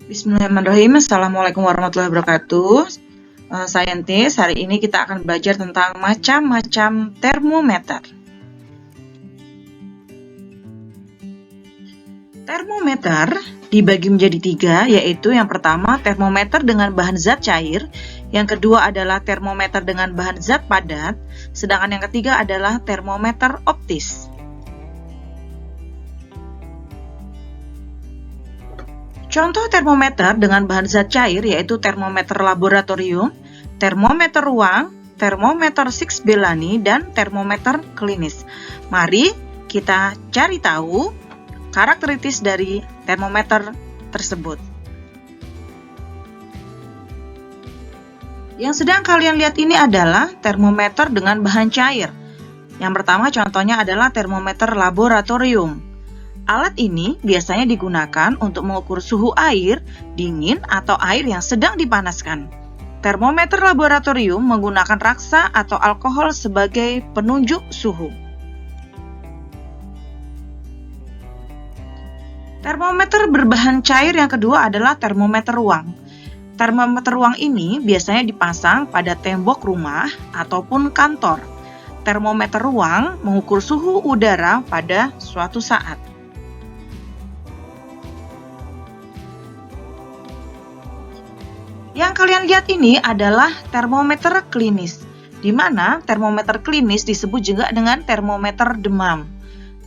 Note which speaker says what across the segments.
Speaker 1: Bismillahirrahmanirrahim. Assalamualaikum warahmatullahi wabarakatuh. Saintis, hari ini kita akan belajar tentang macam-macam termometer. Termometer dibagi menjadi tiga, yaitu yang pertama termometer dengan bahan zat cair, yang kedua adalah termometer dengan bahan zat padat, sedangkan yang ketiga adalah termometer optis. Contoh termometer dengan bahan zat cair yaitu termometer laboratorium, termometer ruang, termometer Sixbelani, dan termometer klinis. Mari kita cari tahu karakteristik dari termometer tersebut. Yang sedang kalian lihat ini adalah termometer dengan bahan cair. Yang pertama contohnya adalah termometer laboratorium. Alat ini biasanya digunakan untuk mengukur suhu air, dingin, atau air yang sedang dipanaskan. Termometer laboratorium menggunakan raksa atau alkohol sebagai penunjuk suhu. Termometer berbahan cair yang kedua adalah termometer ruang. Termometer ruang ini biasanya dipasang pada tembok rumah ataupun kantor. Termometer ruang mengukur suhu udara pada suatu saat. Yang kalian lihat ini adalah termometer klinis, di mana termometer klinis disebut juga dengan termometer demam.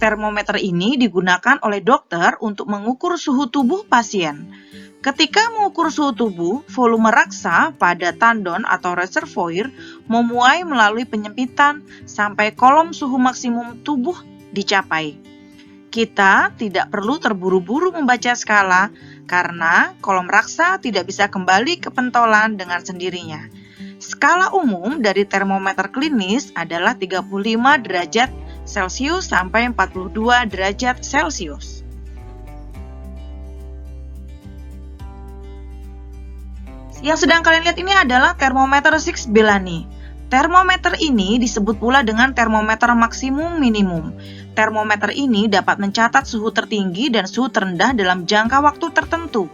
Speaker 1: Termometer ini digunakan oleh dokter untuk mengukur suhu tubuh pasien. Ketika mengukur suhu tubuh, volume raksa pada tandon atau reservoir memuai melalui penyempitan sampai kolom suhu maksimum tubuh dicapai. Kita tidak perlu terburu-buru membaca skala karena kolom raksa tidak bisa kembali ke pentolan dengan sendirinya. Skala umum dari termometer klinis adalah 35 derajat Celcius sampai 42 derajat Celcius. Yang sedang kalian lihat ini adalah termometer Sixbelani. Termometer ini disebut pula dengan termometer maksimum minimum. Termometer ini dapat mencatat suhu tertinggi dan suhu terendah dalam jangka waktu tertentu.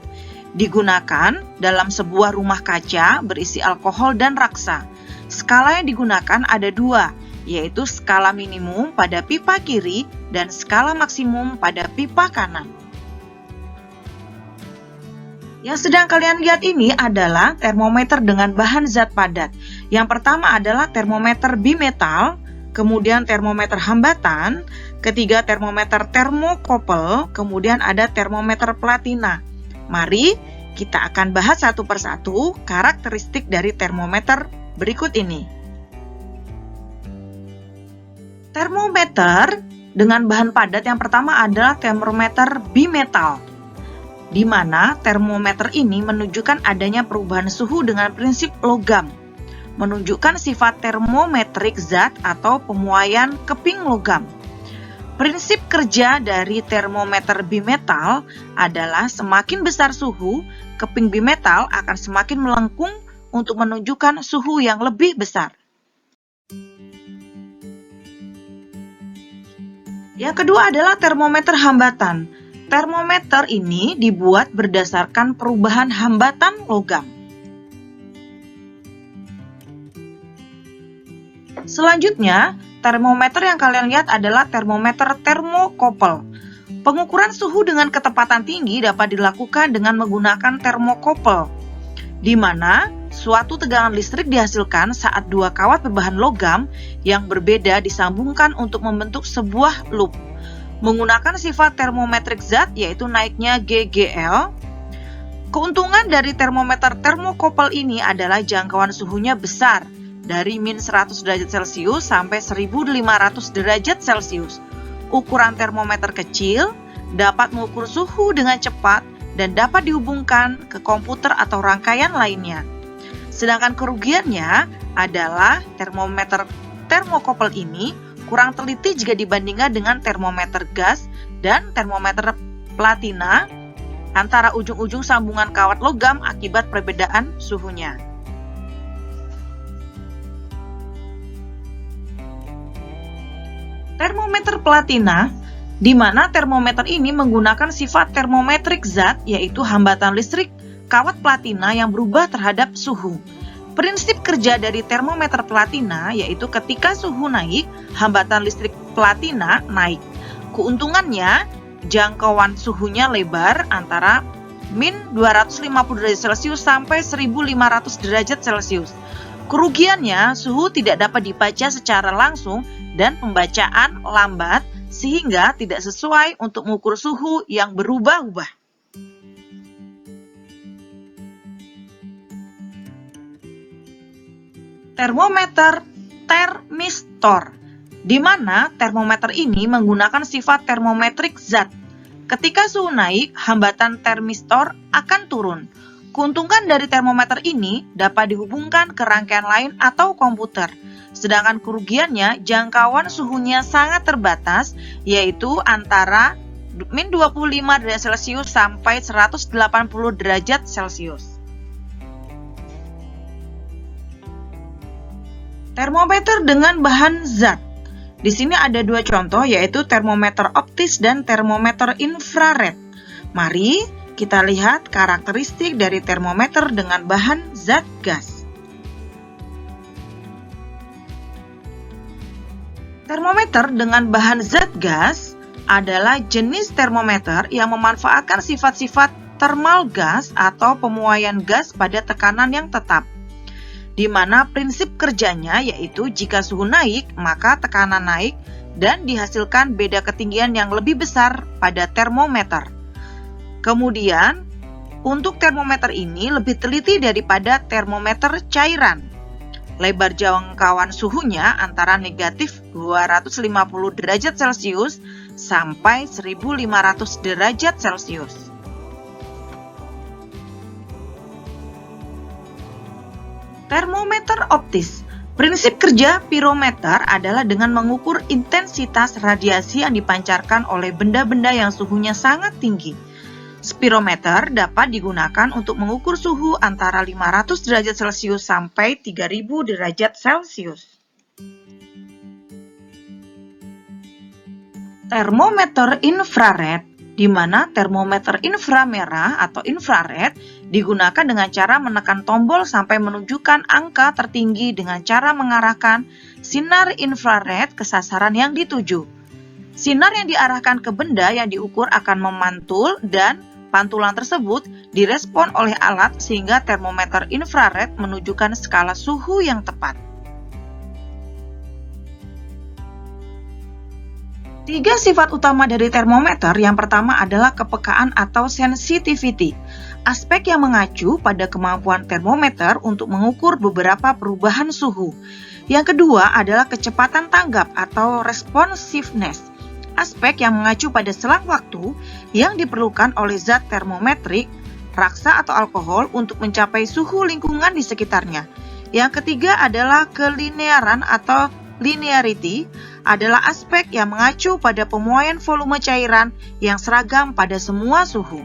Speaker 1: Digunakan dalam sebuah rumah kaca berisi alkohol dan raksa. Skala yang digunakan ada dua, yaitu skala minimum pada pipa kiri dan skala maksimum pada pipa kanan. Yang sedang kalian lihat ini adalah termometer dengan bahan zat padat. Yang pertama adalah termometer bimetal, kemudian termometer hambatan, ketiga termometer termokopel, kemudian ada termometer platina. Mari kita akan bahas satu persatu karakteristik dari termometer berikut ini. Termometer dengan bahan padat yang pertama adalah termometer bimetal, di mana termometer ini menunjukkan adanya perubahan suhu dengan prinsip logam, menunjukkan sifat termometrik zat atau pemuaian keping logam. Prinsip kerja dari termometer bimetal adalah semakin besar suhu, keping bimetal akan semakin melengkung untuk menunjukkan suhu yang lebih besar. Yang kedua adalah termometer hambatan. Termometer ini dibuat berdasarkan perubahan hambatan logam. Selanjutnya, termometer yang kalian lihat adalah termometer termokopel. Pengukuran suhu dengan ketepatan tinggi dapat dilakukan dengan menggunakan termokopel, di mana suatu tegangan listrik dihasilkan saat dua kawat berbahan logam yang berbeda disambungkan untuk membentuk sebuah loop. Menggunakan sifat termometrik zat yaitu naiknya GGL. Keuntungan dari termometer termokopel ini adalah jangkauan suhunya besar, dari min 100 derajat Celcius sampai 1500 derajat Celcius. Ukuran termometer kecil, dapat mengukur suhu dengan cepat dan dapat dihubungkan ke komputer atau rangkaian lainnya. Sedangkan kerugiannya adalah termometer termokopel ini kurang teliti jika dibandingkan dengan termometer gas dan termometer platina antara ujung-ujung sambungan kawat logam akibat perbedaan suhunya. Termometer platina di mana termometer ini menggunakan sifat termometrik zat, yaitu hambatan listrik kawat platina yang berubah terhadap suhu. Prinsip kerja dari termometer platina yaitu ketika suhu naik, hambatan listrik platina naik. Keuntungannya, jangkauan suhunya lebar antara min 250 derajat Celcius sampai 1500 derajat Celcius. Kerugiannya, suhu tidak dapat dibaca secara langsung dan pembacaan lambat sehingga tidak sesuai untuk mengukur suhu yang berubah-ubah. Termometer termistor, di mana termometer ini menggunakan sifat termometrik zat. Ketika suhu naik, hambatan termistor akan turun. Keuntungan dari termometer ini dapat dihubungkan ke rangkaian lain atau komputer. Sedangkan kerugiannya, jangkauan suhunya sangat terbatas, yaitu antara min 25 derajat Celcius sampai 180 derajat Celcius. Termometer dengan bahan zat. Di sini ada dua contoh, yaitu termometer optis dan termometer infrared. Mari kita lihat karakteristik dari termometer dengan bahan zat gas. Termometer dengan bahan zat gas adalah jenis termometer yang memanfaatkan sifat-sifat thermal gas atau pemuaian gas pada tekanan yang tetap, di mana prinsip kerjanya yaitu jika suhu naik, maka tekanan naik dan dihasilkan beda ketinggian yang lebih besar pada termometer. Kemudian, untuk termometer ini lebih teliti daripada termometer cairan. Lebar jangkauan suhunya antara negatif 250 derajat Celcius sampai 1500 derajat Celcius. Termometer optis. Prinsip kerja pirometer adalah dengan mengukur intensitas radiasi yang dipancarkan oleh benda-benda yang suhunya sangat tinggi. Spirometer dapat digunakan untuk mengukur suhu antara 500 derajat Celcius sampai 3000 derajat Celcius. Termometer infrared, di mana termometer inframerah atau infrared digunakan dengan cara menekan tombol sampai menunjukkan angka tertinggi dengan cara mengarahkan sinar infrared ke sasaran yang dituju. Sinar yang diarahkan ke benda yang diukur akan memantul dan pantulan tersebut direspon oleh alat sehingga termometer infrared menunjukkan skala suhu yang tepat. 3 sifat utama dari termometer. Yang pertama adalah kepekaan atau sensitivity, aspek yang mengacu pada kemampuan termometer untuk mengukur beberapa perubahan suhu. Yang kedua adalah kecepatan tanggap atau responsiveness, aspek yang mengacu pada selang waktu yang diperlukan oleh zat termometrik, raksa atau alkohol untuk mencapai suhu lingkungan di sekitarnya. Yang ketiga adalah kelinearan atau linearity, adalah aspek yang mengacu pada pemuaian volume cairan yang seragam pada semua suhu.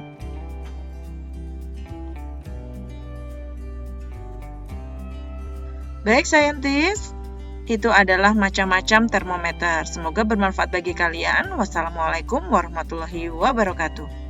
Speaker 1: Baik saintis, itu adalah macam-macam termometer. Semoga bermanfaat bagi kalian. Wassalamualaikum warahmatullahi wabarakatuh.